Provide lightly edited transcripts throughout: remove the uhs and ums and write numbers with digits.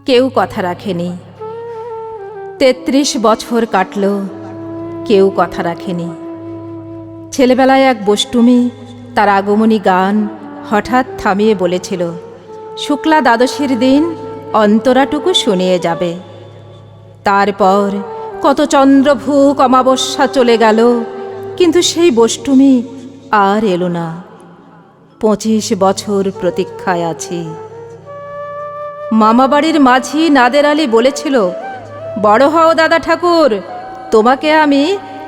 কেউ কথা রাখেনি। ৩৩ বছর কাটল, কেউ কথা রাখেনি। ছেলেবেলায় এক বষ্টুমি তার আগমনী গান হঠাৎ থামিয়ে বলেছিল, শুক্লা দ্বাদশীর দিন অন্তরাটুকু শুনিয়ে যাবে। তারপর কত চন্দ্রভূক অমাবস্যা চলে গেল, কিন্তু সেই বষ্টুমি আর এলো না। ২৫ বছর প্রতীক্ষায় আছি। মামাবাড়ির মাঝি নাদের আলী বলেছিল, বড় হও দাদা ঠাকুর, তোমাকে আমি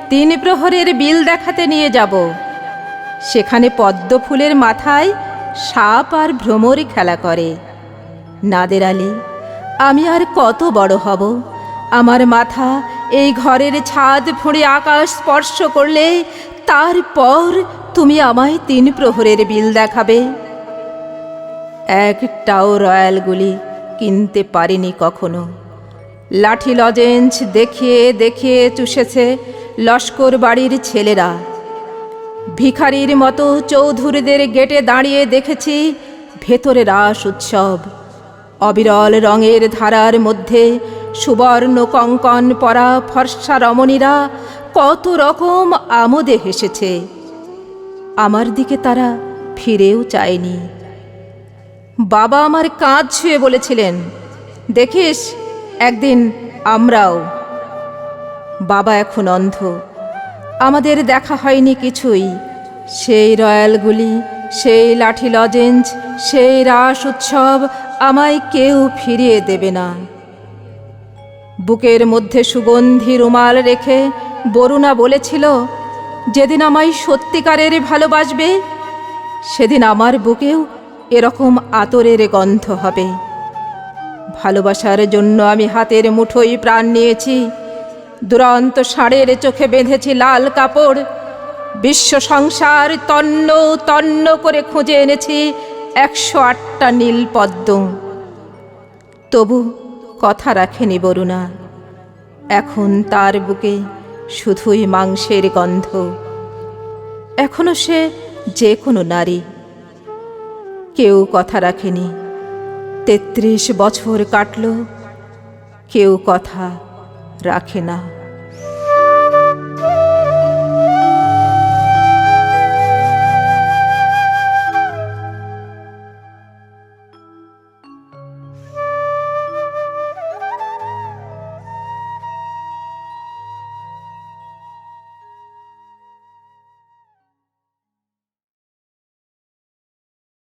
৩ প্রহরের বিল দেখাতে নিয়ে যাব। সেখানে পদ্ম ফুলের মাথায় সাপ আর ভ্রমরী খেলা করে। নাদের আলী, আমি আর কত বড় হব? আমার মাথা এই ঘরের ছাদ ফুঁড়ে আকাশ স্পর্শ করলে তারপর তুমি আমায় ৩ প্রহরের বিল দেখাবে। একটাও রয়্যাল গুলি কিনতে পারিনি কখনো। লাঠি লজেন্স দেখিয়ে দেখিয়ে চুষেছে লস্কর বাড়ির ছেলেরা। ভিখারির মতো চৌধুরীদের গেটে দাঁড়িয়ে দেখেছি ভেতরে রাস উৎসব। অবিরল রঙের ধারার মধ্যে সুবর্ণ কঙ্কন পরা ফর্সা রমণীরা কত রকম আমোদে হেসেছে। আমার দিকে তারা ফিরেও চায়নি। বাবা আমার কাঁধ ছুঁয়ে বলেছিলেন, দেখিস একদিন আমরাও। বাবা এখন অন্ধ, আমাদের দেখা হয়নি কিছুই। সেই রয়্যালগুলি, সেই লাঠি লজেন্স, সেই রাস উৎসব আমায় কেউ ফিরিয়ে দেবে না। বুকের মধ্যে সুগন্ধি রুমাল রেখে বরুণা বলেছিল, যেদিন আমায় সত্যিকারের ভালোবাসবে সেদিন আমার বুকেও এরকম আতরের গন্ধ হবে। ভালোবাসার জন্য আমি হাতের মুঠোয় প্রাণ নিয়েছি। দুরন্ত ষাঁড়ের চোখে বেঁধেছি লাল কাপড়। বিশ্ব সংসার তন্ন তন্ন করে খুঁজে এনেছি ১০৮টা নীল পদ্ম। তবু কথা রাখেনি বরুণা। এখন তার বুকে শুধুই মাংসের গন্ধ। এখনো সে যে কোনো নারী। কেউ কথা রাখেনি। ৩৩ বছর কাটল, কেউ কথা রাখে না।